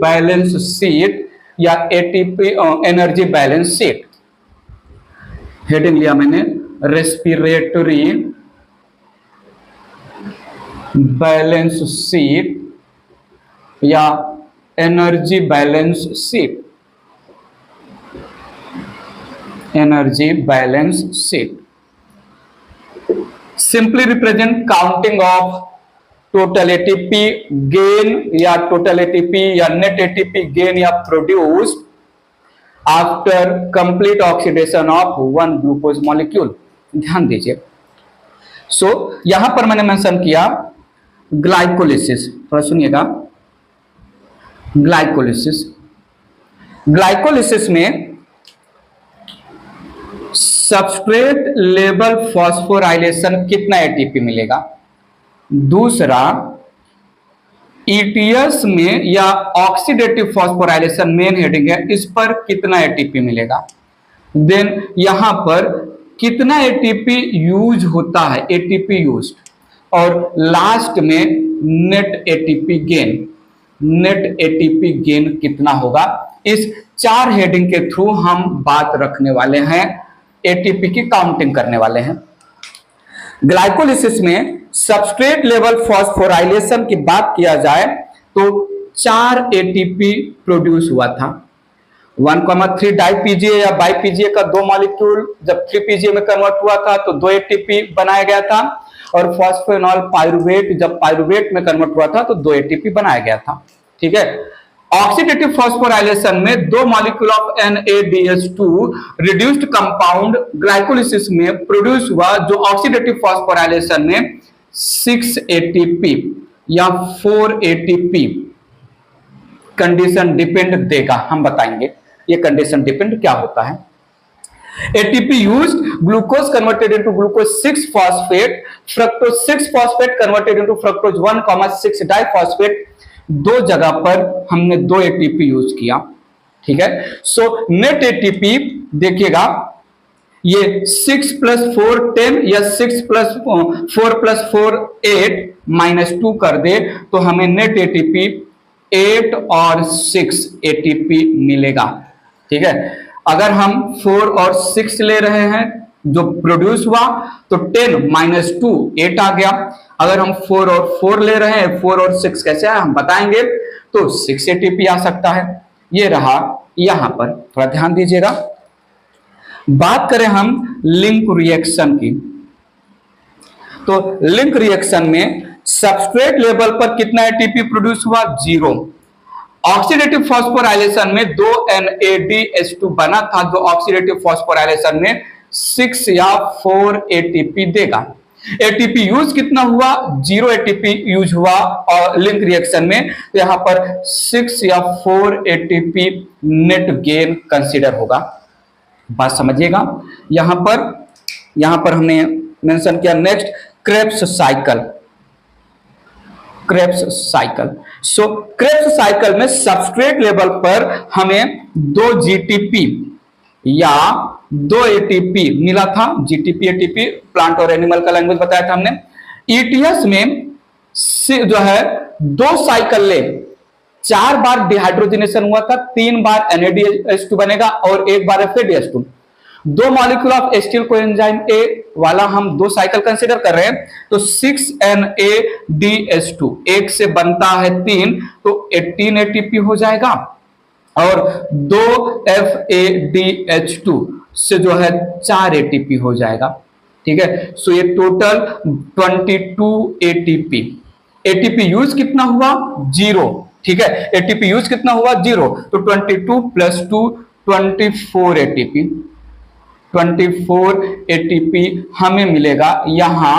Balance sheet या ATP energy balance sheet. Heading लिया मैंने रेस्पिरेटरी बैलेंस शीट या energy balance sheet, energy balance sheet simply represent counting of total ATP gain या total ATP या net ATP gain या produced after complete oxidation of one glucose molecule. ध्यान दीजिए। सो यहां पर मैंने मेंशन किया ग्लाइकोलिसिस, थोड़ा सुनिएगा। ग्लाइकोलिसिस, ग्लाइकोलिसिस में सबस्ट्रेट लेवल फॉस्फोराइलेशन कितना एटीपी मिलेगा। दूसरा, ईटीएस में या ऑक्सीडेटिव फॉस्फोराइलेशन मेन हेडिंग है, इस पर कितना एटीपी मिलेगा। देन यहां पर कितना एटीपी यूज होता है, एटीपी यूज, और लास्ट में net ATP gain, net ATP gain कितना होगा। इस 4 हेडिंग के थ्रू हम बात रखने वाले हैं, एटीपी की काउंटिंग करने वाले हैं। ग्लाइकोलिसिस में सबस्ट्रेट लेवल फॉस्फोराइलेशन की बात किया जाए तो 4 एटीपी प्रोड्यूस हुआ था। 1,3 डाईपीजीए या बाईपीजीए का 2 मॉलिक्यूल जब 3पीजीए में कन्वर्ट हुआ था तो 2 एटीपी बनाया गया था, और फॉस्फेनॉल पाइरुवेट जब पाइरुवेट में कन्वर्ट हुआ था तो 2 एटीपी बनाया गया था। ठीक है। ऑक्सीडेटिव फॉस्फोराइलेशन में 2 molecule of NADH2 reduced compound glycolysis में प्रोड्यूस हुआ, जो ऑक्सीडेटिव फॉस्फोराइलेशन में 6 एटीपी या 4 एटीपी कंडीशन डिपेंड देगा। हम बताएंगे ये कंडीशन डिपेंड क्या होता है। ATP used glucose converted into glucose 6-phosphate, fructose 6-phosphate converted into fructose 1,6 diphosphate, 2 जगह पर हमने 2 ATP यूज किया। ठीक है। सो नेट ATP देखिएगा, ये 6 + 4 10 या 6 + 4 + 4 8 -2 कर दे तो हमें नेट ATP 8 और 6 ATP मिलेगा। ठीक है। अगर हम 4 और 6 ले रहे हैं जो प्रोड्यूस हुआ तो 10 - 2 8 आ गया। अगर हम 4 और 4 ले रहे हैं, 4 और 6 कैसे है हम बताएंगे, तो 6 एटीपी आ सकता है। ये रहा यहां पर, थोड़ा ध्यान दीजिएगा। बात करें हम लिंक रिएक्शन की, तो लिंक रिएक्शन में सबस्ट्रेट लेवल पर कितना एटीपी प्रोड्यूस हुआ, 0। ऑक्सीडेटिव फॉस्फोराइलेशन में 2 NADH2 बना था, जो ऑक्सीडेटिव फॉस्फोराइलेशन में 6 या 4 एटीपी देगा। एटीपी यूज कितना हुआ, 0 एटीपी यूज हुआ और लिंक रिएक्शन में, तो यहां पर 6 या 4 एटीपी नेट गेन कंसीडर होगा। बात समझिएगा। यहां पर हमने मेंशन किया next Krebs cycle. Krebs cycle, so Krebs cycle में सबस्ट्रेट लेवल पर हमें 2 जीटीपी या 2 एटीपी मिला था। जीटीपी एटीपी प्लांट और एनिमल का लैंग्वेज बताया था हमने। ईटीएस में जो है 2 साइकिल ले 4 बार डिहाइड्रोजनेशन हुआ था, 3 बार NADH2 बनेगा और 1 बार FADH2। 2 molecule of acetyl coenzyme ए वाला हम 2 साइकिल कंसीडर कर रहे हैं, तो 6 NADH2 एक से बनता है 3, तो 18 एटीपी हो जाएगा, और 2 FADH2 से जो है 4 एटीपी हो जाएगा। ठीक है। सो ये टोटल 22 एटीपी। एटीपी यूज कितना हुआ, 0। ठीक है। एटीपी यूज कितना हुआ, 0, तो 22 + 2 24 एटीपी। 24 एटीपी हमें मिलेगा यहां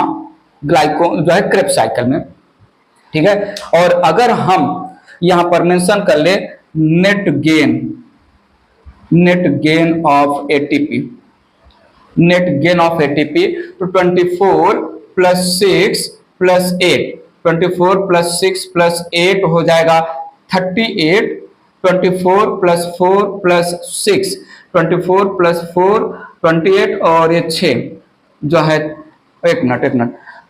ग्लाइको जो है क्रेब्स साइकिल में। ठीक है। और अगर हम यहां पर मेंशन कर ले net gain of ATP, net gain of ATP, तो 24 + 6 + 8, 24 + 6 + 8 हो जाएगा 38। 24 + 4 + 6, 24 + 4 28, और ये 6 जो है, एक मिनट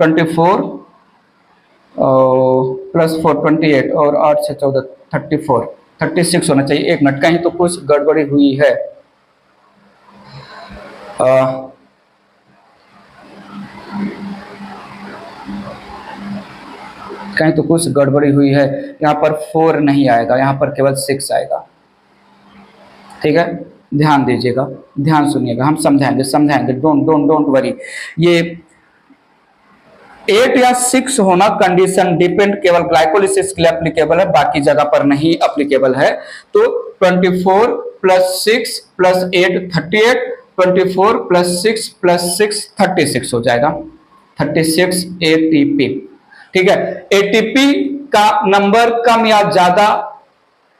24 + 4 28 और 8 से 14 34, 36 होना चाहिए। एक मिनट, कहीं तो कुछ गड़बड़ी हुई है। कहीं तो कुछ गड़बड़ी हुई है। यहाँ पर 4 नहीं आएगा, यहाँ पर केवल 6 आएगा। ठीक है, ध्यान दीजिएगा, ध्यान सुनिएगा, हम समझाएंगे, डोंट वरी। ये 8 या 6 होना कंडीशन डिपेंड केवल ग्लाइकोलिसिस के लिए एप्लीकेबल है, बाकी जगह पर नहीं एप्लीकेबल है। तो 24 + 6 + 8 38, 24 + 6 + 6 36 हो जाएगा, 36 ATP। ठीक है, ATP का नंबर कम या ज्यादा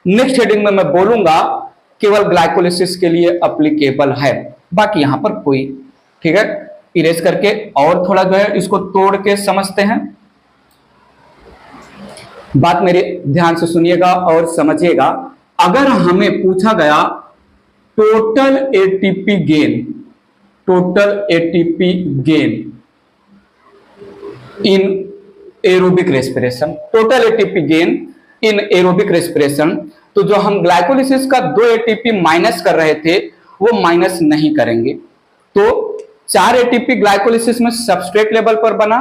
नेक्स्ट हेडिंग में मैं बोलूंगा, केवल ग्लाइकोलिसिस के लिए एप्लीकेबल है, बाकी यहां पर कोई। ठीक है, इरेज करके और थोड़ा जो है इसको तोड़ के समझते हैं। बात मेरे ध्यान से सुनिएगा और समझिएगा। अगर हमें पूछा गया total ATP gain in aerobic respiration, total ATP gain in aerobic respiration, तो जो हम ग्लाइकोलिसिस का 2 एटीपी माइनस कर रहे थे वो माइनस नहीं करेंगे। तो 4 एटीपी ग्लाइकोलिसिस में सबस्ट्रेट लेवल पर बना,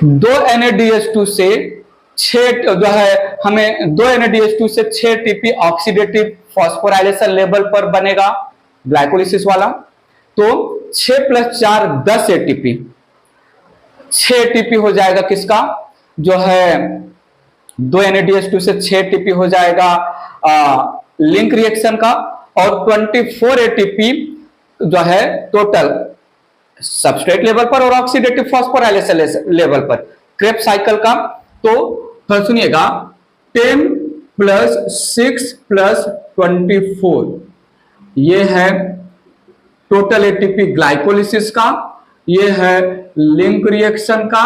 2 NADH2 से 6 जो है हमें 2 NADH2 से 6 एटीपी ऑक्सीडेटिव फॉस्फोराइलेशन लेवल पर बनेगा ग्लाइकोलिसिस वाला। तो 6 + 4 10 एटीपी, 6 एटीपी हो जाएगा किसका, जो है 2 NADH2 से 6 एटीपी हो जाएगा लिंक रिएक्शन का, और 24 एटीपी जो है टोटल सबस्ट्रेट लेवल पर और ऑक्सीडेटिव फॉस्फोराइलेशन लेवल पर क्रेब्स साइकिल का। तो फिर सुनिएगा, 10 + 6 + 24 ये है टोटल एटीपी ग्लाइकोलिसिस का, ये है लिंक रिएक्शन का,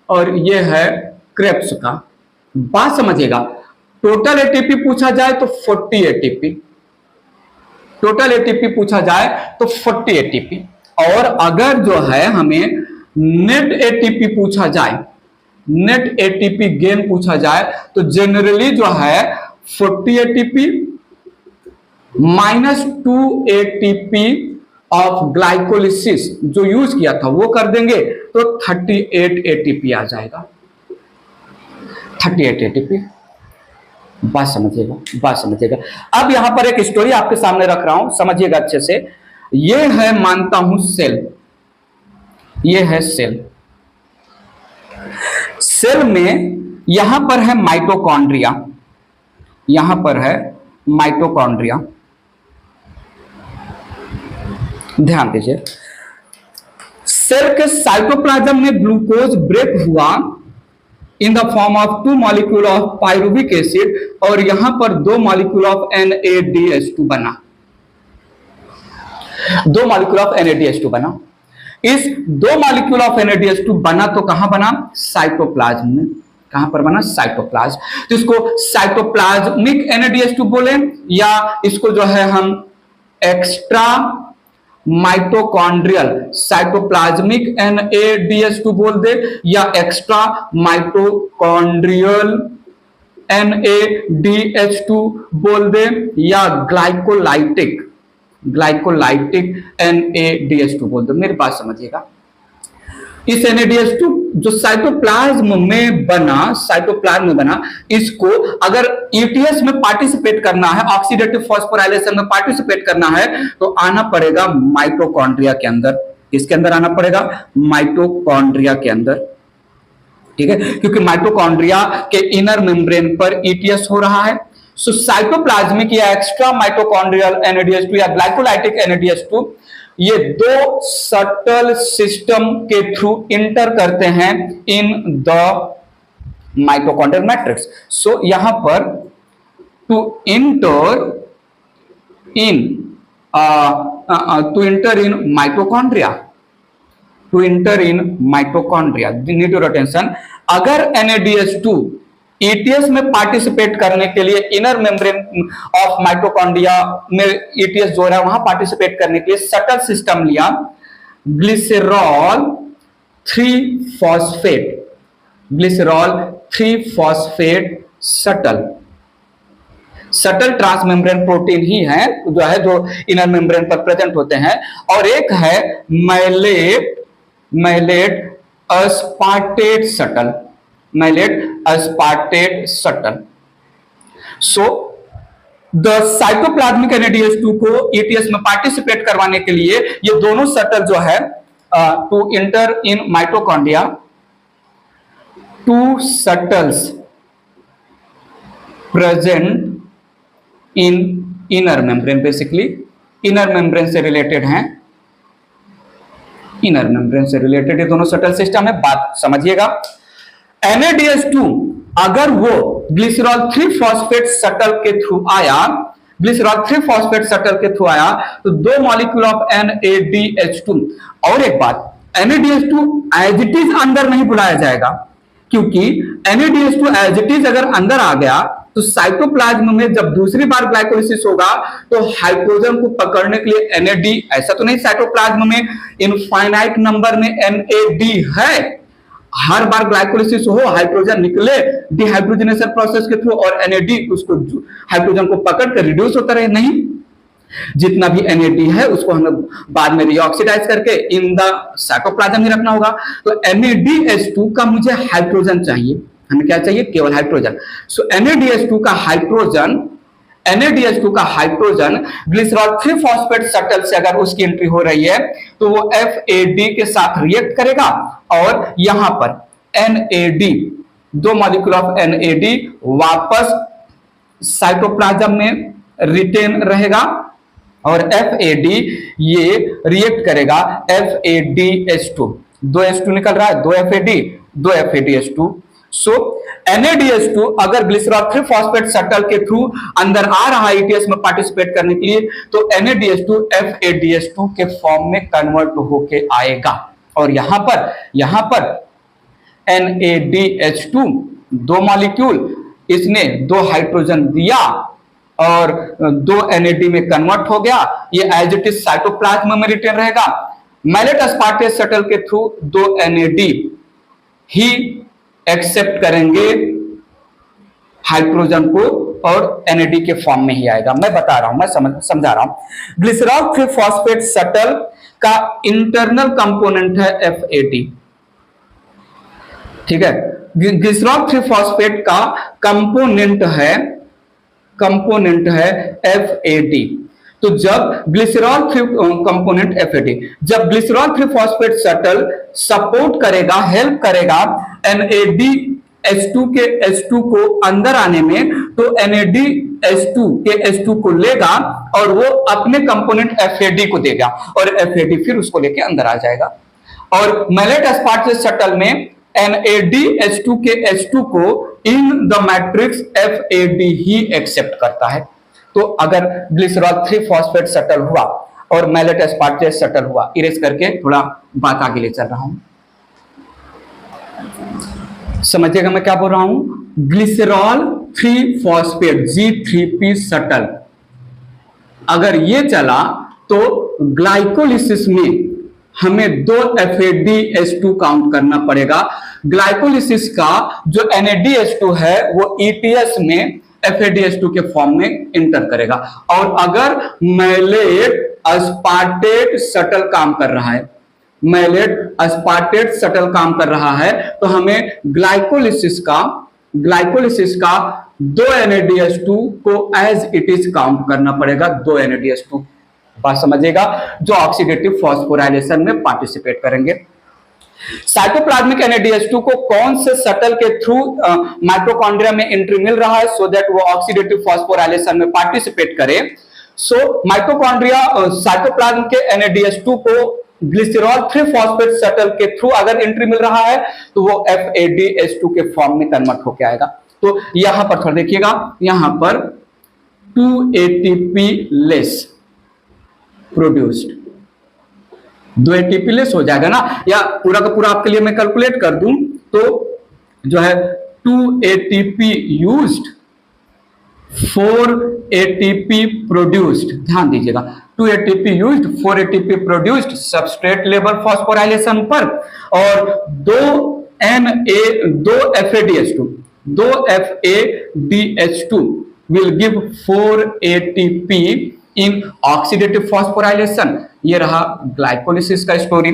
और ये है क्रेब्स का। बात समझिएगा, टोटल एटीपी पूछा जाए तो 40 एटीपी, टोटल एटीपी पूछा जाए तो 40 एटीपी, और अगर जो है हमें नेट एटीपी पूछा जाए, नेट एटीपी गेन पूछा जाए, तो जनरली जो है 40 एटीपी -2 एटीपी ऑफ ग्लाइकोलिसिस जो यूज किया था वो कर देंगे, तो 38 एटीपी आ जाएगा, 38 एटीपी। बात समझिएगा। अब यहां पर एक स्टोरी आपके सामने रख रहा हूं, समझिएगा अच्छे से। ये है, मानता हूं सेल, ये है सेल। सेल में यहां पर है माइटोकॉन्ड्रिया, यहां पर है माइटोकॉन्ड्रिया, ध्यान दीजिए। सेल के साइटोप्लाज्म में ग्लूकोज ब्रेक हुआ in the form of 2 molecule of pyruvic acid, और यहां पर 2 मॉलिक्यूल ऑफ NADH2 बना, 2 मॉलिक्यूल ऑफ NADH2 बना। इस 2 मॉलिक्यूल ऑफ NADH2 बना तो कहां बना, साइटोप्लाज्म में। कहां पर बना, साइटोप्लाज्म। तो इसको साइटोप्लाज्मिक NADH2 बोले, या इसको जो है हम एक्स्ट्रा माइटोकॉन्ड्रियल साइटोप्लाज्मिक NADH2 बोल दे, या एक्स्ट्रा माइटोकॉन्ड्रियल NADH2 बोल दे, या ग्लाइकोलाइटिक NADH2 बोल दो। मेरी बात समझिएगा, इस NADH2 जो साइटोप्लाज्म में बना, इसको अगर ETS में पार्टिसिपेट करना है, ऑक्सीडेटिव फॉस्फोराइलेशन में पार्टिसिपेट करना है, तो आना पड़ेगा माइटोकॉन्ड्रिया के अंदर। इसके अंदर आना पड़ेगा, माइटोकॉन्ड्रिया के अंदर। ठीक है, क्योंकि माइटोकॉन्ड्रिया के इनर मेम्ब्रेन पर ETS हो रहा है। सो साइटोप्लाज्मिक या एक्स्ट्रा माइटोकॉन्ड्रियल NADH2 या ग्लाइकोलाइटिक NADH2 ये 2 सटल सिस्टम के थ्रू इंटर करते हैं in the mitochondrial matrix. So यहां पर to enter in mitochondria, need your attention. अगर NADH2 ETS में पार्टिसिपेट करने के लिए इनर मेम्ब्रेन ऑफ माइटोकॉन्ड्रिया में ETS जो है वहां पार्टिसिपेट करने के लिए सटल सिस्टम लिया, glycerol 3 phosphate shuttle transmembrane protein ही है जो इनर मेम्ब्रेन पर प्रेजेंट होते हैं, और एक है malate aspartate shuttle. So the cytoplasmic NADH2 को ETS में पार्टिसिपेट करवाने के लिए ये दोनों सटल जो है to enter in mitochondria, 2 shuttles present in inner membrane, basically inner membrane से रिलेटेड हैं, इनर मेम्ब्रेन से रिलेटेड ये दोनों सटल सिस्टम है। बात समझिएगा, NADH2 अगर वो ग्लिसरॉल 3 फॉस्फेट सटल के थ्रू आया, तो 2 मॉलिक्यूल ऑफ NADH2। और एक बात, NADH2 एज इट इज अंदर नहीं बुलाया जाएगा, क्योंकि NADH2 एज इट इज अगर अंदर आ गया तो साइटोप्लाज्म में जब दूसरी बार ग्लाइकोलिसिस होगा तो हाइड्रोजन को पकड़ने के लिए NAD, ऐसा तो नहीं साइटोप्लाज्म में इनफाइनाइट नंबर में NAD है, हर बार ग्लाइकोलिसिस हो हाइड्रोजन निकले डिहाइड्रोजनेशन प्रोसेस के थ्रू और NAD उसको हाइड्रोजन को पकड़ कर रिड्यूस होता रहे, नहीं, जितना भी NAD है उसको हमें बाद में रीऑक्सीडाइज करके इन द साइटोप्लाज्म ही रखना होगा। तो NADH2 का मुझे हाइड्रोजन चाहिए, हमें क्या चाहिए, केवल हाइड्रोजन। सो NADH2 का हाइड्रोजन ग्लिसरॉल 3 फॉस्फेट सटल से अगर उसकी एंट्री हो रही है तो वो FAD के साथ रिएक्ट करेगा और यहां पर NAD, 2 मॉलिक्यूल ऑफ NAD वापस साइटोप्लाज्म में रिटेन रहेगा और FAD ये रिएक्ट करेगा FADH2, 2 H2 निकल रहा है, 2 FAD, 2 FADH2। सो NADH2 अगर ग्लिसरॉल 3 फॉस्फेट सटल के थ्रू अंदर आ रहा है ETS में पार्टिसिपेट करने के लिए, तो NADH2 FADH2 के फॉर्म में कन्वर्ट होके आएगा। और यहां पर NADH2 2 मॉलिक्यूल, इसने 2 हाइड्रोजन दिया और 2 NAD में कन्वर्ट हो गया, ये एज इट इज साइटोप्लाज्म में रिटेन रहेगा। मैलेट अस्पार्टेट सटल के थ्रू 2 NAD ही एक्सेप्ट करेंगे हाइड्रोजन को और NAD के फॉर्म में ही आएगा। मैं बता रहा हूं, मैं समझा रहा हूं। ग्लिसरॉल 3 फॉस्फेट सटल का इंटरनल कंपोनेंट है FAD, ठीक है, ग्लिसरॉल 3 फॉस्फेट का कंपोनेंट है FAD। तो जब ग्लिसरॉल 3 कंपोनेंट FAD, जब ग्लिसरॉल 3 फॉस्फेट सटल सपोर्ट करेगा, हेल्प करेगा NADH2 के H2 को अंदर आने में, तो NADH2 के H2 को लेगा और वो अपने कंपोनेंट FAD को देगा और FAD फिर उसको लेके अंदर आ जाएगा। और मैलेट अस्पार्टेट सटल में NADH2 के H2 को इन द मैट्रिक्स FAD ही एक्सेप्ट करता है। तो अगर ग्लिसरॉल 3 फॉस्फेट सटल हुआ और मैलेट अस्पार्टेट सटल हुआ, इरेज करके थोड़ा बात आगे ले चल रहा हूं, समझिएगा मैं क्या बोल रहा हूं। ग्लिसरॉल 3 फॉस्फेट G3P सटल अगर ये चला तो ग्लाइकोलिसिस में हमें 2 FADH2 काउंट करना पड़ेगा। ग्लाइकोलिसिस का जो NADH2 है वो ETS में FADH2 के फॉर्म में इंटर करेगा। और अगर मैलेट अस्पार्टेट सटल काम कर रहा है, तो हमें ग्लाइकोलिसिस का 2 NADH2 को एज इट इज काउंट करना पड़ेगा, 2 NADH2। बात समझिएगा, जो ऑक्सीडेटिव फॉस्फोराइलेशन में पार्टिसिपेट करेंगे। साइटोप्लाज्मिक NADH2 को कौन से सटल के थ्रू माइटोकॉन्ड्रिया में एंट्री मिल रहा है सो दैट वो ऑक्सीडेटिव फॉस्फोराइलेशन में पार्टिसिपेट करे। सो माइटोकॉन्ड्रिया साइटोप्लाज्म के NADH2 को ग्लिसरॉल 3 फॉस्फेट सटल के थ्रू अगर एंट्री मिल रहा है तो वो FADH2 के फॉर्म में कन्वर्ट होकर आएगा। तो यहां पर थोड़ा देखिएगा, यहां पर 2 ATP less produced, 2 ATP less हो जाएगा ना, या पूरा का पूरा आपके लिए मैं कैलकुलेट कर दूं तो जो है 2 ATP यूज्ड 4 ATP प्रोड्यूस्ड, ध्यान दीजिएगा 2 ATP used 4 ATP produced substrate level phosphorylation पर, और 2 FADH2 दो FADH2 will give 4 ATP in oxidative phosphorylation। ये रहा ग्लाइकोलिसिस का स्टोरी।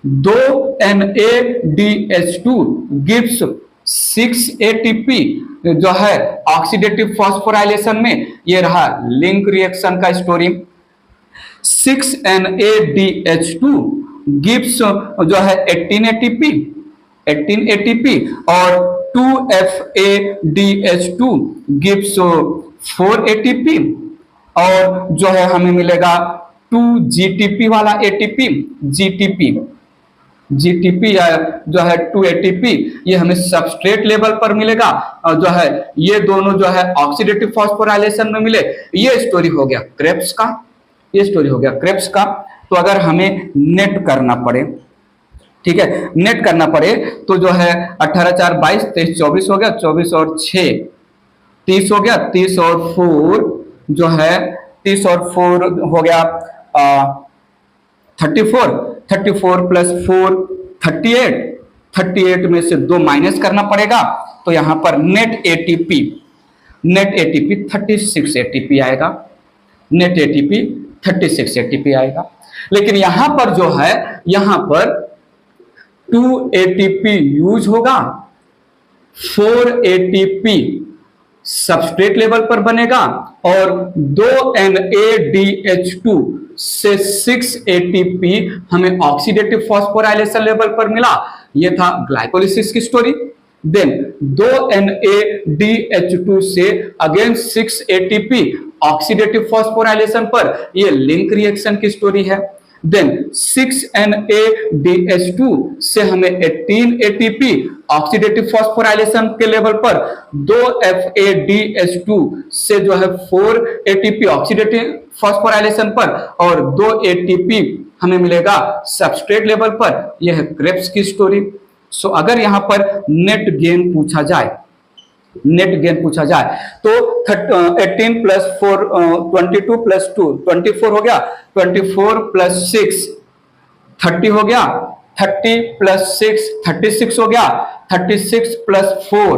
दो NADH2 gives 6 ATP जो है ऑक्सीडेटिव फॉस्फोराइलेशन में, ये रहा लिंक रिएक्शन का स्टोरी। 6 NADH2 gives जो है 18 ATP और 2 FADH2 gives 4 ATP और जो है हमें मिलेगा 2 GTP वाला ATP, GTP या जो है 2 ATP, ये हमें सबस्ट्रेट लेवल पर मिलेगा और जो है ये दोनों जो है ऑक्सीडेटिव फॉस्फोराइलेशन में मिले। ये स्टोरी हो गया क्रेब्स का, ये स्टोरी हो गया क्रेब्स का। तो अगर हमें नेट करना पड़े, ठीक है, नेट करना पड़े तो जो है 18 4 22 23 24 हो गया, 24 और 6 30 हो गया, 30 और 4 जो है 30 और 4 हो गया 34 प्लस 4 38 में से 2 माइनस करना पड़ेगा तो यहां पर नेट एटीपी 36 एटीपी आएगा, नेट एटीपी 36 एटीपी आएगा। लेकिन यहां पर जो है यहां पर 2 ATP यूज होगा, 4 ATP सबस्ट्रेट लेवल पर बनेगा और 2 NADH2 से 6 ATP हमें ऑक्सीडेटिव फॉस्फोराइलेशन लेवल पर मिला। यह था ग्लाइकोलिसिस की स्टोरी। देन 2 NADH2 से अगेन 6 ATP ऑक्सीडेटिव फॉस्फोराइलेशन पर, यह लिंक रिएक्शन की स्टोरी है। देन 6 NADH2 से हमें 18 ATP ऑक्सीडेटिव फॉस्फोराइलेशन के लेवल पर, 2 FADH2 से जो है 4 ATP ऑक्सीडेटिव फॉस्फोराइलेशन पर और 2 ATP हमें मिलेगा सबस्ट्रेट लेवल पर। यह है क्रेब्स की स्टोरी। सो अगर यहां पर नेट गेन पूछा जाए तो 18 प्लस 4 22 प्लस 2 24 हो गया, 24 प्लस 6 30 हो गया, 30 प्लस 6 36 हो गया, 36 प्लस 4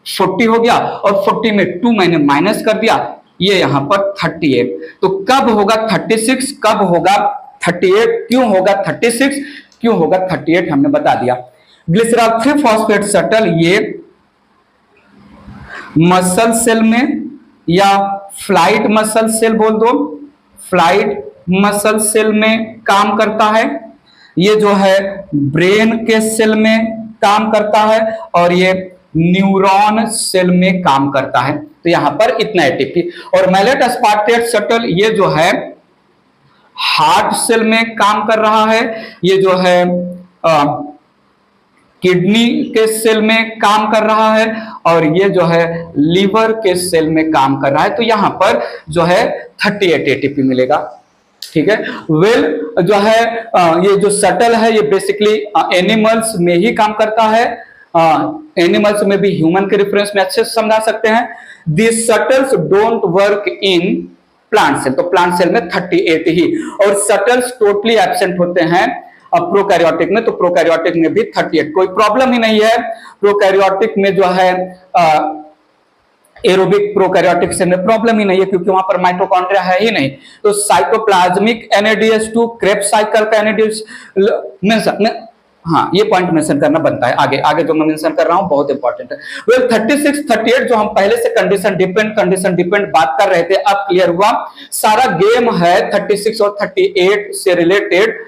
40 हो गया और 40 में 2 मैंने माइनस कर दिया, ये यहां पर 38। तो कब होगा 36, कब होगा 38, क्यों होगा 36, क्यों होगा 38 हमने बता दिया। ग्लिसरॉल 3 फॉस्फेट शटल ये मसल सेल में या फ्लाइट मसल सेल बोल दो, फ्लाइट मसल सेल में काम करता है, ये जो है ब्रेन के सेल में काम करता है और ये न्यूरॉन सेल में काम करता है। तो यहां पर इतना एटीपी। और मैलेट अस्पार्टेट शटल ये जो है हार्ट सेल में काम कर रहा है, ये जो है किडनी के सेल में काम कर रहा है और ये जो है लीवर के सेल में काम कर रहा है। तो यहां पर जो है 38 एटीपी मिलेगा, ठीक है। वेल जो है ये जो शटल है ये बेसिकली एनिमल्स में ही काम करता है, एनिमल्स में भी ह्यूमन के रेफरेंस में अच्छे से समझा सकते हैं। This shuttles don't work in plant cell, तो प्लांट सेल में 38 ही, और शटल्स टोटली एब्सेंट होते हैं प्रोकैरियोटिक में, तो प्रोकैरियोटिक में भी 38, कोई प्रॉब्लम ही नहीं है। प्रोकैरियोटिक में जो है एरोबिक प्रोकैरियोटिक सेल में प्रॉब्लम ही नहीं है क्योंकि वहां पर माइटोकॉन्ड्रिया है ही नहीं। तो साइटोप्लाज्मिक NADH2 क्रेब्स साइकिल का NADH, हाँ ये पॉइंट मेंशन करना बनता है। आगे जो मैं मेंशन कर रहा हूं बहुत इंपॉर्टेंट है। वेल 36 38 जो हम पहले से कंडीशन डिपेंड बात कर रहे थे, अब क्लियर हुआ। सारा गेम है 36 और 38 से रिलेटेड।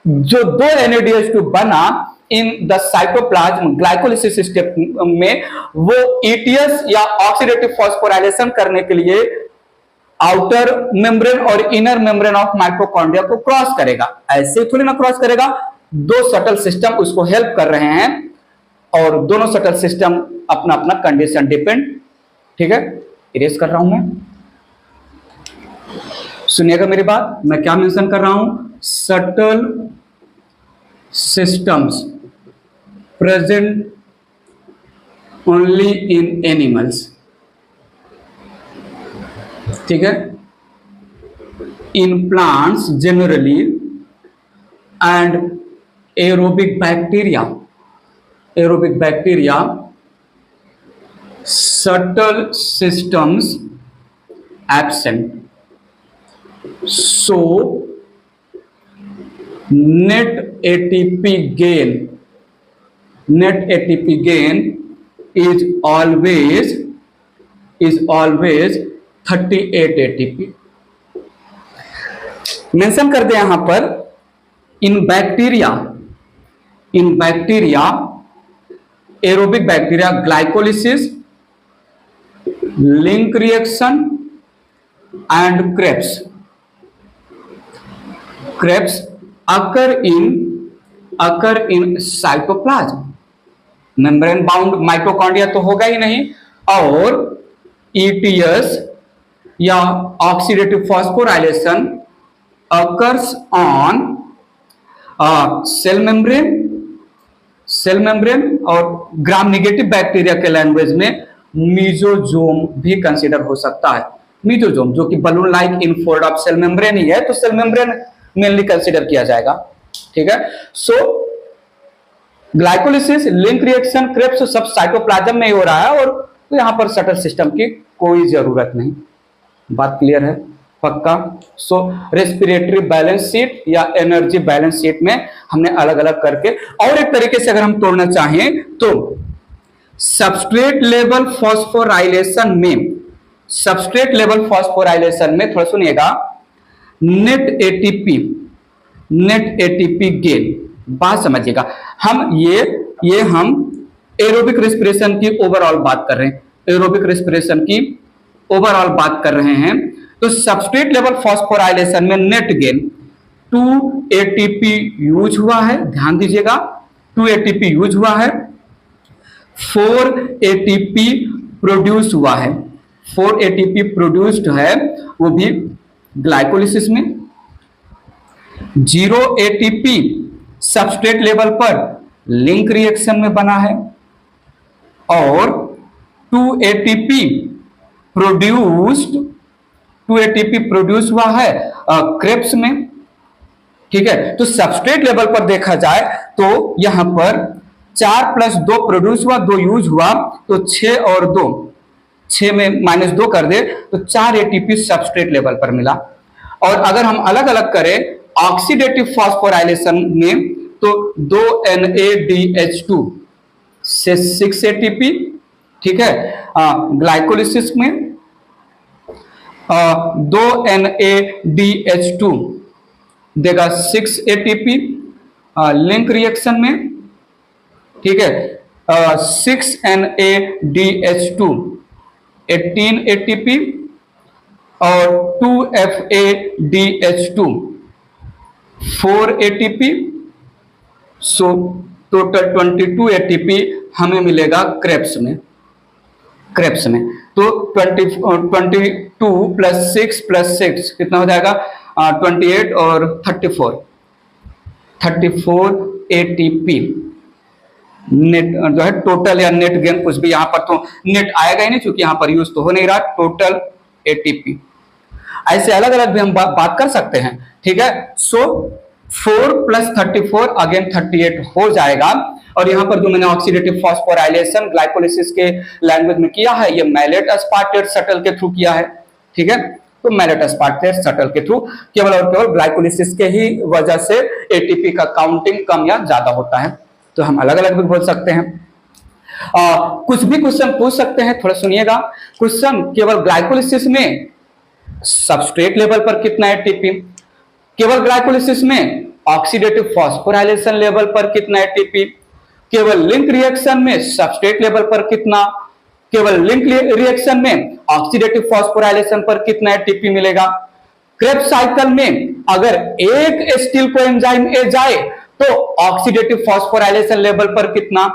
जो 2 NADH2 बना in the cytoplasm glycolysis step में, वो ETS या ऑक्सीडेटिव फॉस्फोराइलेशन करने के लिए आउटर मेम्ब्रेन और इनर मेम्ब्रेन ऑफ माइटोकॉन्ड्रिया को क्रॉस करेगा। ऐसे थोड़ी ना क्रॉस करेगा, 2 शटल सिस्टम उसको हेल्प कर रहे हैं और दोनों शटल सिस्टम अपना अपना कंडीशन डिपेंड, ठीक है। इरेज कर रहा हूं मैं, सुनिएगा मेरी बात, मैं क्या मेंशन कर रहा हूं। Shuttle systems present only in animals, ठीक है, in plants generally and aerobic bacteria subtle systems absent. So net ATP gain is always 38 ATP. Mention कर दे यहां पर इन bacteria aerobic bacteria glycolysis, link reaction and Krebs occur in cytoplasm. Membrane bound mitochondria तो होगा ही नहीं, और ETS या oxidative phosphorylation occurs on cell membrane और ग्राम नेगेटिव बैक्टीरिया के लैंग्वेज में मीजोजोम भी कंसीडर हो सकता है. मीजोजोम जो कि balloon like infold of cell membrane ही है, तो सेल मेम्ब्रेन मेनली कंसीडर किया जाएगा. ठीक है. सो ग्लाइकोलिसिस, लिंक रिएक्शन, क्रेब्स सब साइटोप्लाज्म में ही हो रहा है, और तो यहां पर शटल सिस्टम की कोई जरूरत नहीं. बात क्लियर है? पक्का. सो रेस्पिरेटरी बैलेंस शीट या एनर्जी बैलेंस शीट में हमने अलग अलग करके, और एक तरीके से अगर हम तोड़ना चाहें तो सबस्ट्रेट लेवल फॉस्फोराइलेशन में थोड़ा सुनिएगा, नेट एटीपी गेन. बात समझिएगा. हम ये हम एरोबिक रेस्पिरेशन की ओवरऑल बात कर रहे हैं. तो सबस्ट्रेट लेवल फॉस्फोराइलेशन में नेट गेन 2 ATP यूज हुआ है. ध्यान दीजिएगा, 2 ATP यूज हुआ है. 4 ATP प्रोड्यूस हुआ है. 4 ATP प्रोड्यूस्ड है, वो भी ग्लाइकोलिसिस में. 0 ATP सबस्ट्रेट लेवल पर लिंक रिएक्शन में बना है, और 2 ATP प्रोड्यूस हुआ है क्रेब्स में. ठीक है. तो सबस्ट्रेट लेवल पर देखा जाए तो यहां पर 4 + 2 प्रोड्यूस हुआ, 2 यूज हुआ, तो 6 और 2, 6 में -2 कर दे तो 4 ATP सबस्ट्रेट लेवल पर मिला. और अगर हम अलग अलग करें ऑक्सीडेटिव फॉस्फोराइलेशन में तो 2 NADH2 से 6 ATP. ठीक है. ग्लाइकोलिसिस में 2 NADH2 देगा 6 ATP. लिंक रिएक्शन में, ठीक है, 6 NADH2 18 ATP और 2 FADH2 4 ATP. So total 22 ATP हमें मिलेगा क्रेब्स में. तो 22 + 6 + 6 कितना हो जाएगा? 28 और 34 ATP नेट जो है टोटल या नेट गेन, कुछ भी. यहां पर तो नेट आएगा ही नहीं क्योंकि यहां पर यूज तो हो नहीं रहा. Total ATP. ऐसे अलग अलग भी हम बात कर सकते हैं. ठीक है. सो 4 + 34 अगेन 38 हो जाएगा. और यहां पर जो मैंने ऑक्सीडेटिव फॉस्फोराइलेशन ग्लाइकोलिसिस के लैंग्वेज में किया है, ये मैलेट अस्पार्टेट शटल के थ्रू किया है. ठीक है. तो मैलेट अस्पार्टेट शटल के थ्रू केवल और केवल ग्लाइकोलिसिस के ही वजह से ATP का काउंटिंग कम या ज्यादा होता है. तो हम अलग अलग भी बोल सकते हैं. कुछ भी क्वेश्चन पूछ सकते हैं. थोड़ा सुनिएगा. क्वेश्चन केवल ग्लाइकोलिसिस में सबस्ट्रेट लेवल पर कितना ATP, केवल ग्लाइकोलिसिस में ऑक्सीडेटिव फॉस्फोराइलेशन लेवल पर कितना ATP, केवल लिंक रिएक्शन में सबस्ट्रेट लेवल पर कितना, केवल लिंक रिएक्शन में ऑक्सीडेटिव फॉस्फोराइलेशन पर कितना ATP मिलेगा. क्रेब्स साइकिल में अगर एक एसिटिल कोएंजाइम ए जाए तो ऑक्सीडेटिव फॉस्फोराइलेशन लेवल पर कितना.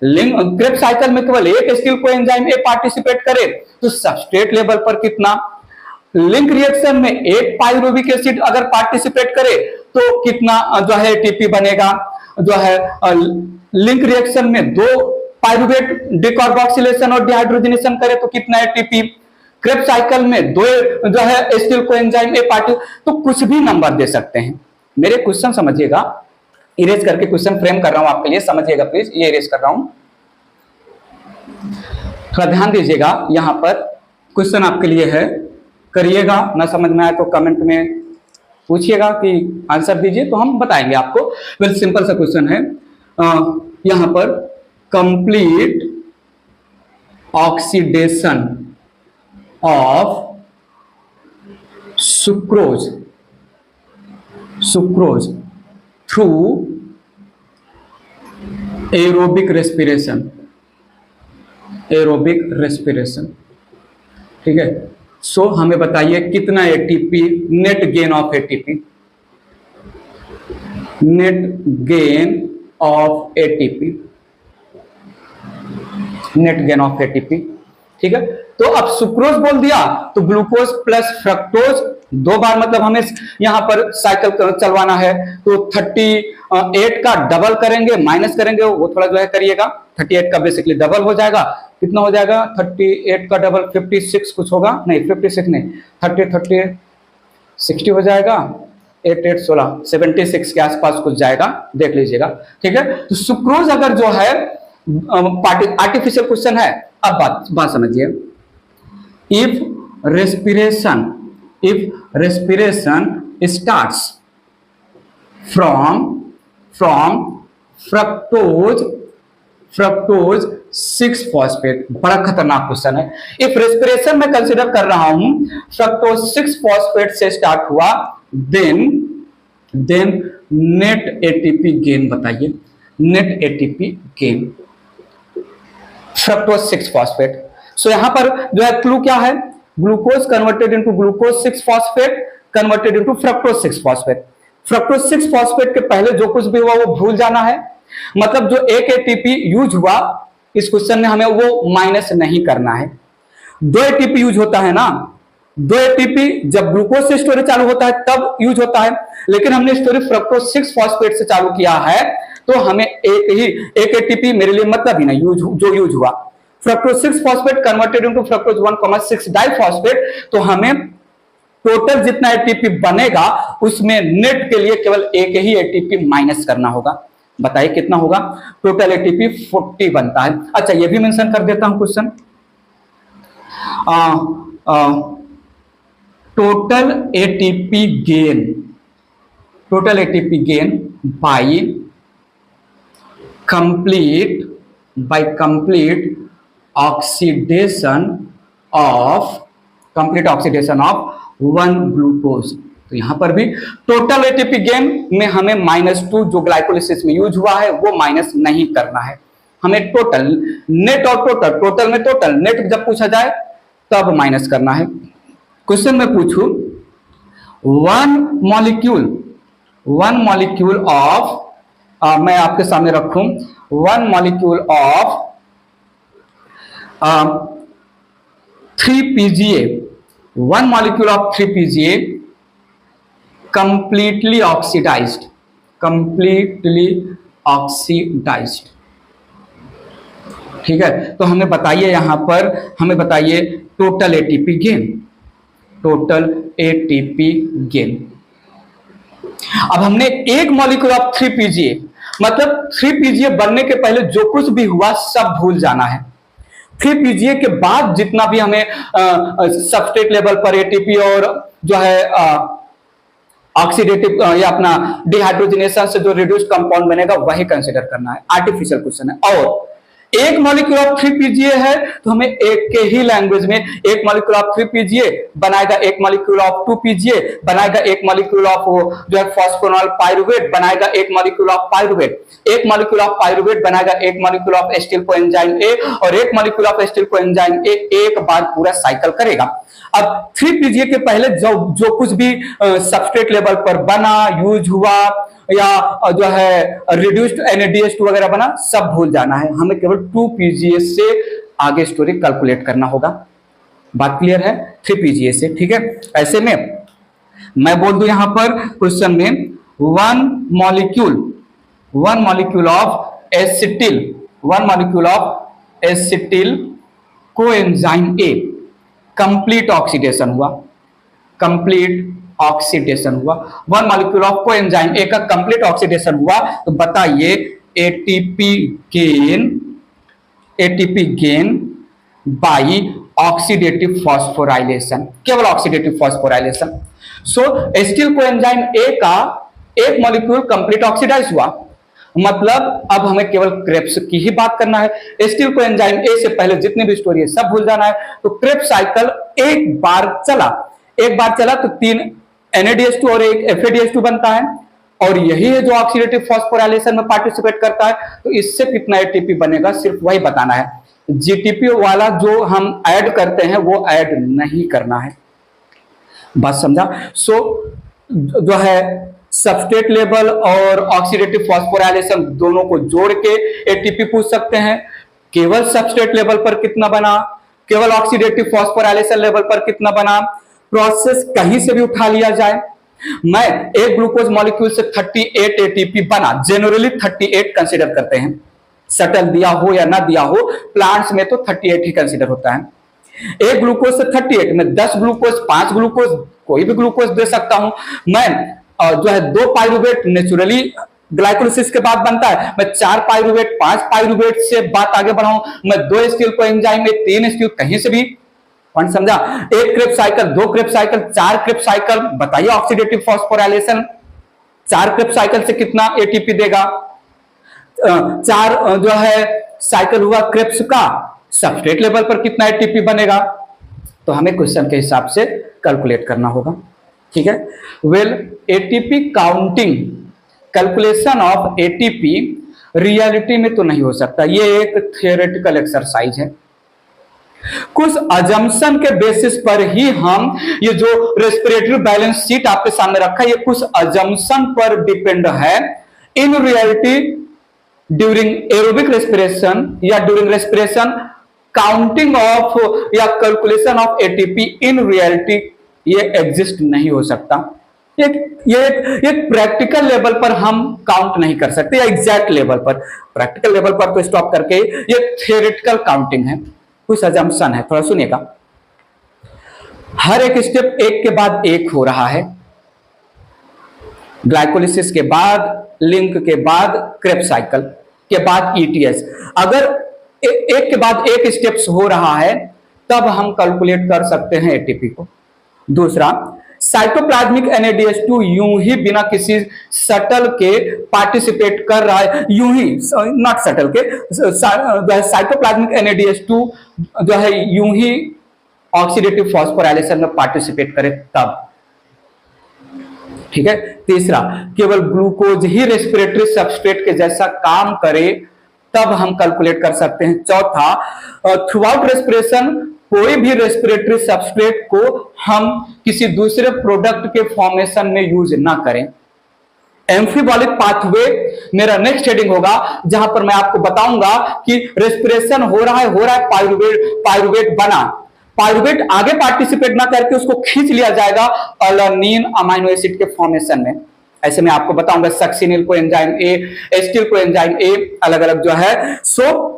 क्रेब्स साइकिल में केवल एक एसिटिल कोएंजाइम ए पार्टिसिपेट करे तो सबस्ट्रेट लेवल पर कितना. लिंक रिएक्शन में एक पाइरुविक एसिड अगर पार्टिसिपेट करे तो कितना जो है ATP बनेगा. जो है लिंक रिएक्शन में 2 पाइरुवेट डिकार्बोक्सिलेशन और डिहाइड्रोजनेशन करे तो कितना ATP. क्रेब्स साइकिल में 2 जो है एसिटिल कोएंजाइम ए पार्टी. तो कुछ भी नंबर दे सकते हैं. मेरे क्वेश्चन समझिएगा, इरेज करके क्वेश्चन फ्रेम कर रहा हूं आपके लिए, समझिएगा प्लीज. ये इरेज कर रहा हूं. थोड़ा ध्यान दीजिएगा, यहाँ पर क्वेश्चन आपके लिए है, करिएगा। ना समझ में आए तो कमेंट में पूछिएगा कि आंसर दीजिए, तो हम बताएंगे आपको। वेल सिंपल सा क्वेश्चन है, यहाँ पर complete oxidation of sucrose through aerobic respiration, ठीक है। सो हमें बताइए कितना ATP, net gain of ATP, ठीक है। तो अब सुक्रोज बोल दिया तो ग्लूकोज प्लस फ्रक्टोज, दो बार मतलब हमें यहां पर साइकिल चलवाना है, तो 38 का डबल करेंगे, माइनस करेंगे, वो थोड़ा जो है करिएगा। 38 का बेसिकली डबल हो जाएगा, कितना हो जाएगा 38 का डबल 56 कुछ होगा, नहीं 56 नहीं, 30 60 हो जाएगा, 8 8 16 76 के आसपास कुछ जाएगा, देख लीजिएगा, ठीक है। तो सुक्रोज अगर जो है आर्टिफिशियल क्वेश्चन है, अब बात समझिए। If respiration starts from fructose 6-phosphate, बड़ा खतरनाक क्वेश्चन है। इफ रेस्पिरेशन में कंसिडर कर रहा हूं फ्रक्टोज 6-phosphate से स्टार्ट हुआ, देन नेट एटीपी गेन बताइए, net ATP gain fructose 6-phosphate। सो यहां पर जो है क्लू क्या है, glucose converted into glucose 6-phosphate converted into fructose 6-phosphate। Fructose 6-phosphate के पहले जो कुछ भी हुआ वो भूल जाना है, मतलब जो एक एटीपी यूज हुआ इस क्वेश्चन में हमें वो माइनस नहीं करना है। 2 एटीपी यूज होता है ना, 2 एटीपी जब ग्लूकोज से स्टोरेज चालू होता है तब यूज होता है, लेकिन हमने स्टोरेज फ्रक्टोज 6-phosphate से चालू किया है, तो हमें एक एटीपी मेरे लिए मतलब ही नहीं जो यूज हुआ। Fructose 6-phosphate converted into fructose one six diphosphate, तो हमें टोटल जितना एटीपी बनेगा उसमें नेट के लिए केवल एक ही एटीपी माइनस करना होगा। बताइए कितना होगा, टोटल एटीपी 40 बनता है। अच्छा ये भी मेंशन कर देता हूं question, total ATP gain by complete oxidation of 1 glucose. तो यहां पर भी टोटल एटीपी गेन में हमें -2 जो ग्लाइकोलिसिस में यूज हुआ है वो माइनस नहीं करना है, हमें टोटल नेट और टोटल में टोटल नेट जब पूछा जाए तब माइनस करना है। क्वेश्चन में पूछूं वन मॉलिक्यूल ऑफ, मैं आपके सामने रखूं, 1 molecule of 3-PGA, 1 molecule of 3-PGA completely oxidized, ठीक है। तो हमें बताइए यहां पर, हमें बताइए टोटल एटीपी गेन। अब हमने एक मॉलिक्यूल ऑफ 3-PGA, मतलब 3-PGA बनने के पहले जो कुछ भी हुआ सब भूल जाना है। 3-PGA के बाद जितना भी हमें सबस्ट्रेट लेवल पर एटीपी और जो है ऑक्सीडेटिव या अपना डिहाइड्रोजनेशन से जो रिड्यूस्ड कंपाउंड बनेगा वही कंसीडर करना है। आर्टिफिशियल क्वेश्चन है। और एक मॉलिक्यूल ऑफ 3-PGA है तो हमें एक के ही लैंग्वेज में एक मॉलिक्यूल ऑफ 3-PGA बनाएगा, एक मॉलिक्यूल ऑफ 2-PGA बनाएगा, एक मॉलिक्यूल ऑफ जो है फॉस्फोनॉल पाइरुवेट बनाएगा, एक मॉलिक्यूल ऑफ पाइरुवेट, एक मॉलिक्यूल ऑफ पाइरुवेट बनाएगा, एक मॉलिक्यूल ऑफ एसिटिल कोएंजाइम ए और एक मॉलिक्यूल ऑफ एसिटिल कोएंजाइम ए, एक बार पूरा साइकिल करेगा। अब 3-PGA के पहले जो कुछ भी सबस्ट्रेट लेवल पर बना, यूज हुआ या जो है रिड्यूस्ड NADH2 वगैरह बना, सब भूल जाना है। हमें केवल 2-PGA से आगे स्टोरी कैलकुलेट करना होगा। बात क्लियर है? 3-PGA से, ठीक है। ऐसे में मैं बोल दूं यहां पर क्वेश्चन में 1 molecule of acetyl coenzyme A complete oxidation हुआ, 1 मॉलिक्यूल ऑफ कोएंजाइम ए का कंप्लीट ऑक्सीडेशन हुआ। तो बताइए ATP gain by oxidative phosphorylation, केवल oxidative phosphorylation. So acetyl coenzyme A का एक मॉलिक्यूल कंप्लीट ऑक्सीडाइज हुआ, मतलब अब हमें केवल क्रेब्स की ही बात करना है। एसिटिल कोएंजाइम ए से पहले जितनी भी स्टोरी है सब भूल जाना है। तो क्रेब्स साइकिल एक बार चला तो 3 NADH2 और एक FADH2 बनता है, और यही है जो ऑक्सीडेटिव फॉस्फोराइलेशन में पार्टिसिपेट करता है। तो इससे कितना एटीपी बनेगा सिर्फ वही बताना है। जीटीपी वाला जो हम ऐड करते हैं वो ऐड नहीं करना है, बात समझा। सो जो है सबस्ट्रेट लेवल और ऑक्सीडेटिव फॉस्फोराइलेशन दोनों को जोड़ के एटीपी पूछ सकते हैं। केवल सबस्ट्रेट लेवल पर कितना बना, केवल ऑक्सीडेटिव फॉस्फोराइलेशन लेवल पर कितना बना, प्रोसेस कहीं से भी उठा लिया जाए। मैं एक ग्लूकोज मॉलिक्यूल से 38 एटीपी बना, जनरली 38 कंसीडर करते हैं, सटल दिया हो या ना दिया हो, प्लांट्स में तो 38 ही कंसीडर होता है। एक ग्लूकोज से 38 में 10 ग्लूकोज, 5 ग्लूकोज, कोई भी ग्लूकोज दे सकता हूं मैं। जो है 2 पाइरुवेट नेचुरली ग्लाइकोलिसिस के बाद बनता है, मैं 4 पाइरुवेट 5 पाइरुवेट से बात आगे बढ़ाऊं, मैं 2 एसिटिल कोएंजाइम में 3 एसिटिल, कहीं से भी पॉइंट समझा। 1 Krebs cycle, 2 Krebs cycle, 4 Krebs cycle, बताइए ऑक्सीडेटिव फॉस्फोराइलेशन 4 क्रेब्स साइकिल से कितना एटीपी देगा। 4 जो है साइकिल हुआ क्रेब्स का, सबस्ट्रेट लेवल पर कितना एटीपी बनेगा, तो हमें क्वेश्चन के हिसाब से कैलकुलेट करना होगा, ठीक है। Well ATP counting, calculation of ATP reality में तो नहीं हो सकता, ये एक थियोरेटिकल एक्सरसाइज है। कुछ अजम्पशन के बेसिस पर ही हम, ये जो रेस्पिरेटरी बैलेंस शीट आपके सामने रखा है, ये कुछ अजम्पशन पर डिपेंड है। In reality during aerobic respiration या ड्यूरिंग रेस्पिरेशन काउंटिंग ऑफ या calculation of ATP in reality ये एग्जिस्ट नहीं हो सकता। ये प्रैक्टिकल लेवल पर हम काउंट नहीं कर सकते, या एग्जैक्ट लेवल पर, प्रैक्टिकल लेवल पर तो स्टॉप करके ये थियोरेटिकल काउंटिंग है, कुछ अजम्पशन है। थोड़ा सुनिएगा, हर एक स्टेप एक के बाद एक हो रहा है। ग्लाइकोलिसिस के बाद, लिंक के बाद क्रेब्स साइकिल के बाद ETS, अगर एक के बाद एक स्टेप्स हो रहा है तब हम कैलकुलेट कर सकते हैं एटीपी को। दूसरा, साइटोप्लाज्मिक NADH2 यूं ही बिना किसी सटल के पार्टिसिपेट कर रहा है, यूं ही, नॉट सटल के, साइटोप्लाज्मिक NADH2 जो है यूं ही ऑक्सीडेटिव फॉस्फोराइलेशन में पार्टिसिपेट करे तब, ठीक है। तीसरा, केवल ग्लूकोज ही रेस्पिरेटरी सबस्ट्रेट के जैसा काम करे तब हम कैलकुलेट कर सकते हैं। चौथा, थ्रू आउट रेस्पिरेशन कोई भी रेस्पिरेटरी सबस्ट्रेट को हम किसी दूसरे प्रोडक्ट के फॉर्मेशन में यूज ना करें। एम्फीबॉलिक पाथवे मेरा नेक्स्ट हेडिंग होगा, जहां पर मैं आपको बताऊंगा कि रेस्पिरेशन हो रहा है, पाइरुवेट बना, पाइरुवेट आगे पार्टिसिपेट ना करके उसको खींच लिया जाएगा अलानिन अमाइनो एसिड के फॉर्मेशन में। ऐसे मैं आपको बताऊंगा succinyl coenzyme A, acetyl coenzyme A, अलग अलग जो है। सो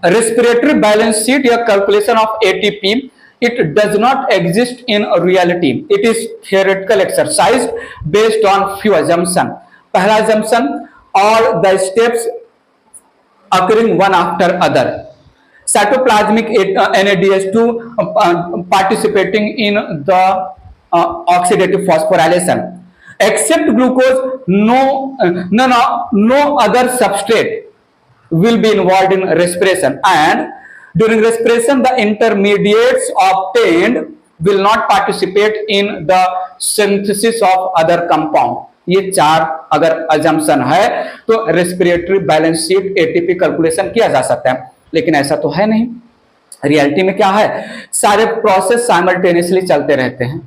रेस्पिरेटरी बैलेंस शीट या calculation of ATP, it does not exist in reality, it is theoretical exercise based on few assumption. पहला assumption, all the steps occurring one after other, cytoplasmic NADH2 participating in the oxidative phosphorylation, except glucose no other substrate will be involved in respiration, and during respiration the intermediates obtained will not participate in the synthesis of other compound। ये 4 अगर assumption है तो respiratory balance sheet ATP calculation किया जा सकता है, लेकिन ऐसा तो है नहीं। रियलिटी में क्या है, सारे प्रोसेस साइमल्टेनियसली चलते रहते हैं।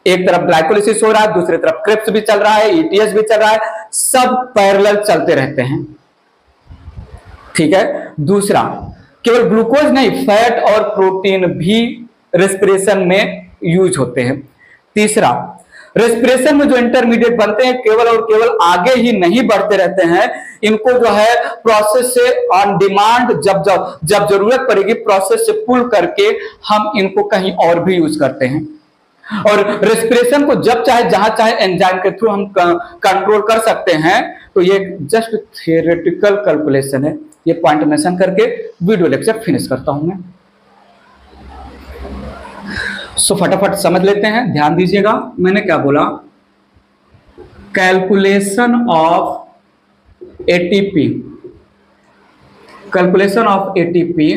एक तरफ ग्लाइकोलिसिस हो रहा है, दूसरी तरफ क्रेब्स भी चल रहा है, ETS भी चल रहा है, सब पैरेलल चलते रहते हैं, ठीक है। दूसरा, केवल ग्लूकोज नहीं, फैट और प्रोटीन भी रेस्पिरेशन में यूज होते हैं। तीसरा, रेस्पिरेशन में जो इंटरमीडिएट बनते हैं केवल और केवल आगे ही नहीं बढ़ते रहते हैं, इनको जो है प्रोसेस से ऑन डिमांड जब जरूरत पड़ेगी प्रोसेस से पुल करके हम इनको कहीं और भी यूज करते हैं। और रेस्पिरेशन को जब चाहे जहां चाहे एंजाइम के थ्रू हम कंट्रोल कर सकते हैं। तो ये जस्ट थियोरेटिकल कैलकुलेशन है, ये पॉइंट मेंशन करके वीडियो लेक्चर फिनिश करता हूं मैं। सो फटाफट समझ लेते हैं, ध्यान दीजिएगा मैंने क्या बोला। Calculation of ATP, calculation of ATP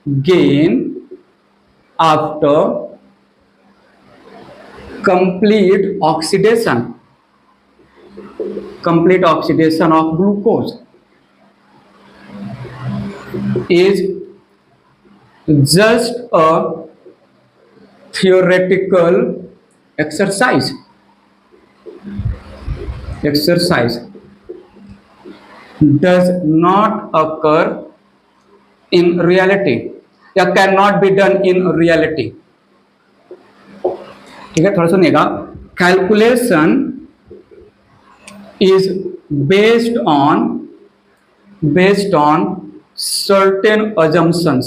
gain after complete oxidation, complete oxidation of glucose is just a theoretical exercise does not occur in reality या cannot be done in reality। ठीक है, थोड़ा सुनिएगा। Calculation is based on certain assumptions,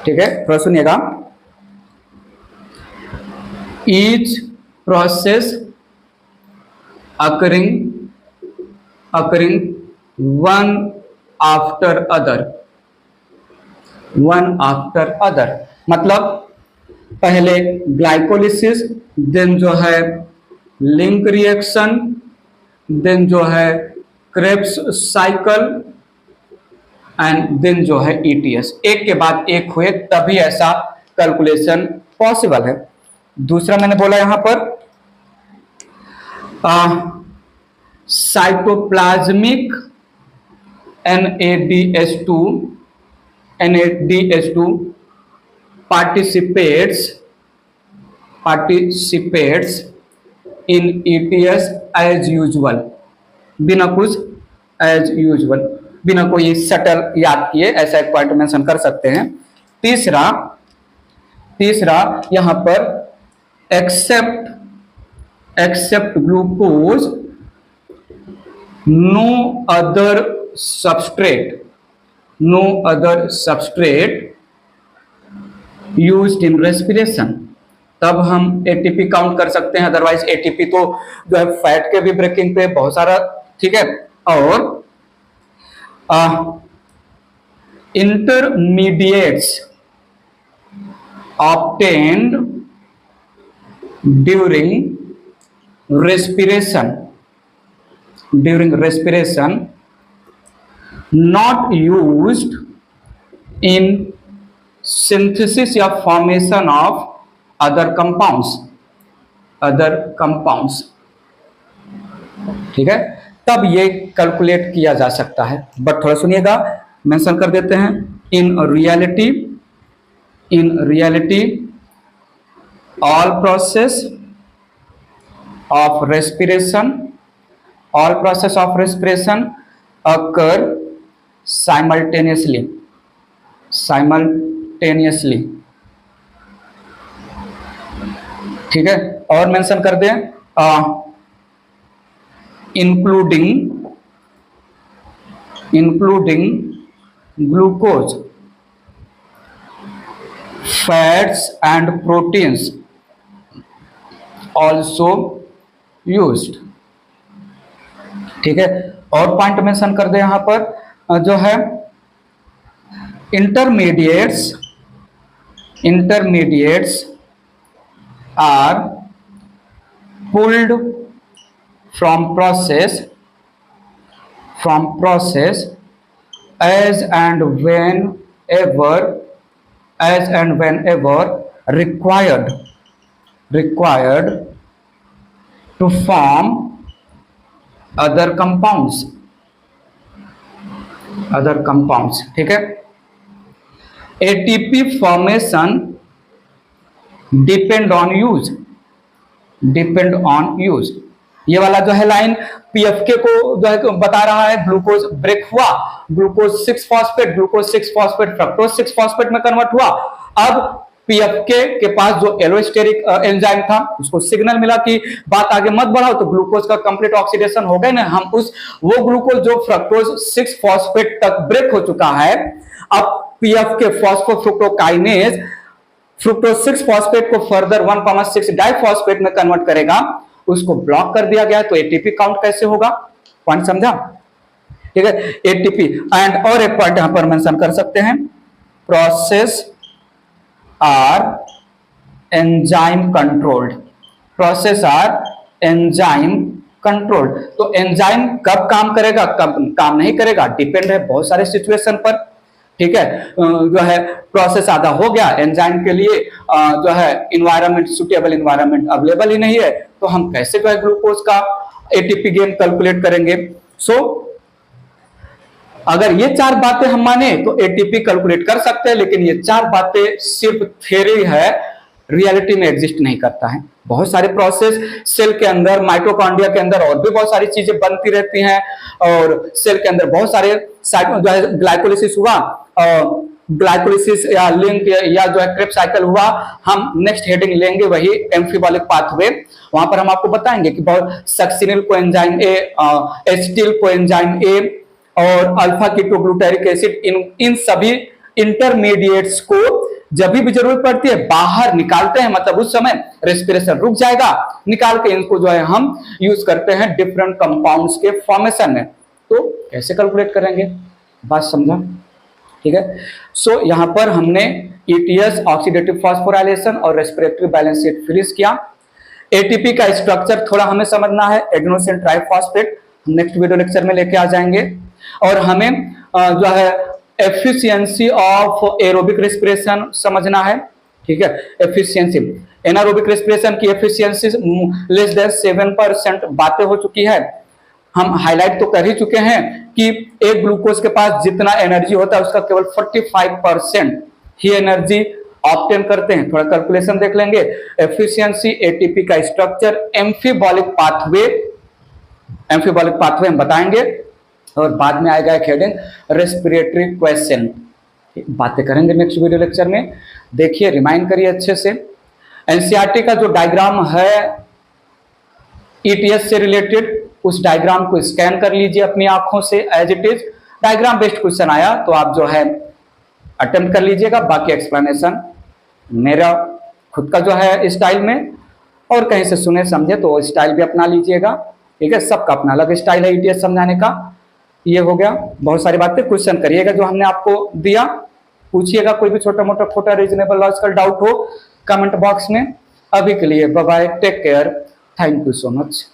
ठीक है, थोड़ा सुनिएगा। each process occurring one after other, मतलब पहले ग्लाइकोलिसिस, देन जो है लिंक रिएक्शन, देन जो है क्रेब्स साइकिल एंड देन जो है ईटीएस, एक के बाद एक हुए तभी ऐसा कैलकुलेशन पॉसिबल है। दूसरा मैंने बोला यहां पर cytoplasmic NADH2 participates in ETS as usual, बिना कुछ as usual, बिना कोई सटल याद किए ऐसा एक पॉइंट मेंशन कर सकते हैं। तीसरा यहां पर accept glucose no other substrate used in respiration, तब हम एटीपी काउंट कर सकते हैं, अदरवाइज एटीपी तो जो है फैट के भी ब्रेकिंग पे बहुत सारा, ठीक है। और intermediates obtained during respiration not used in synthesis या formation of other compounds, ठीक है, तब ये कैलकुलेट किया जा सकता है। बट थोड़ा सुनिएगा, मेंशन कर देते हैं। In reality all process of respiration occur simultaneously, ठीक है। और मेंशन कर दें including glucose, fats and proteins also used, ठीक है। और पॉइंट मेंशन कर दे यहां पर जो है intermediates are pulled from process as and whenever required to form other compounds, ठीक है। ATP formation depend on use, ये वाला जो है लाइन पीएफके को जो है बता रहा है। ग्लूकोज ब्रेक हुआ, ग्लूकोज 6 फॉस्फेट फ्रक्टोज 6 फॉस्फेट में कन्वर्ट हुआ। अब पीएफके के पास जो एलोस्टेरिक एंजाइम था उसको सिग्नल मिला कि बात आगे मत बढ़ाओ, तो ग्लूकोज का कंप्लीट ऑक्सीडेशन हो गया ना। हम वो ग्लूकोज जो फ्रक्टोज 6 फॉस्फेट तक ब्रेक हो चुका है, अब पीएफके फॉस्फोफ्रुक्टोकाइनेज फ्रुक्टोज 6 फॉस्फेट को फर्दर 1,6 डाइफॉस्फेट में कन्वर्ट करेगा। उसको ब्लॉक कर दिया गया, तो एटीपी काउंट कैसे होगा? पॉइंट समझा? ठीक है, एटीपी एंड और एक पॉइंट यहां पर मेंशन कर सकते हैं, process are enzyme controlled, process are enzyme controlled. तो एंजाइम कब काम करेगा, कब काम नहीं करेगा, डिपेंड है बहुत सारे सिचुएशन पर। ठीक है, जो है प्रोसेस आधा हो गया, एंजाइम के लिए जो है इन्वायरमेंट, सुटेबल इन्वायरमेंट अवेलेबल ही नहीं है, तो हम कैसे जो है ग्लूकोज का एटीपी गेन कैलकुलेट करेंगे? सो अगर ये चार बातें हम माने तो एटीपी कैलकुलेट कर सकते हैं, लेकिन ये चार बातें सिर्फ थ्योरी है, रियलिटी में एग्जिस्ट नहीं करता है। बहुत सारे प्रोसेस सेल के अंदर, माइटोकॉन्ड्रिया के अंदर और भी बहुत सारी चीजें बनती रहती हैं, और सेल के अंदर बहुत सारे जो है ग्लाइकोलिसिस हुआ, ग्लाइकोलिसिस या लिंक या जो है क्रेब्स साइकिल हुआ, हम नेक्स्ट हेडिंग लेंगे वही एम्फिबॉलिक पाथवे। वहां पर हम आपको बताएंगे कि बहुत succinyl coenzyme A, acetyl coenzyme ए और अल्फा कीटोग्लूटारिक एसिड, इन सभी इंटरमीडिएट्स को जब भी जरूरत पड़ती है बाहर निकालते हैं, मतलब उस समय रेस्पिरेशन रुक जाएगा, निकाल के इनको जो है हम यूज करते हैं डिफरेंट कंपाउंड्स के फॉर्मेशन में। तो कैसे कैलकुलेट करेंगे, बात समझा? ठीक है, सो यहां पर हमने ईटीएस, ऑक्सीडेटिव फॉस्फोराइलेशन और रेस्पिरेटरी बैलेंस शीट फिनिश किया। एटीपी का स्ट्रक्चर थोड़ा हमें समझना है, adenosine triphosphate next video lecture में लेके आ जाएंगे। और हमें जो है एफिशिएंसी ऑफ एरोबिक रेस्पिरेशन समझना है। ठीक है, एफिशिएंसी, एनारोबिक रेस्पिरेशन की एफिशिएंसी लेस देन 7% बातें हो चुकी है। हम हाईलाइट तो कर ही चुके हैं कि एक ग्लूकोज के पास जितना एनर्जी होता है उसका केवल 45% ही एनर्जी ऑब्टेन करते हैं। थोड़ा कैलकुलेशन देख लेंगे। एफिशिएंसी, एटीपी का स्ट्रक्चर, एम्फिबॉलिक पाथवे, एम्फिबॉलिक पाथवे हम बताएंगे, और बाद में आएगा एक हेडिंग रेस्पिरेटरी क्वेश्चन। बातें करेंगे नेक्स्ट वीडियो लेक्चर में। देखिए, रिमाइंड करिए अच्छे से। एनसीईआरटी का जो डायग्राम है ईटीएस से रिलेटेड, उस डायग्राम को स्कैन कर लीजिए अपनी आंखों से as it is. Diagram based question आया तो आप जो है अटेम्प्ट कर लीजिएगा। बाकी एक्सप्लेनेशन मेरा खुद का जो है स्टाइल में, और कहीं से सुने समझे तो स्टाइल भी अपना लीजिएगा। ठीक है, सबका अपना अलग स्टाइल है ईटीएस समझाने का। ये हो गया, बहुत सारी बातें। क्वेश्चन करिएगा जो हमने आपको दिया, पूछिएगा कोई भी छोटा मोटा छोटा रीजनेबल लॉजिकल डाउट हो कमेंट बॉक्स में। अभी के लिए bye bye, take care, thank you so much.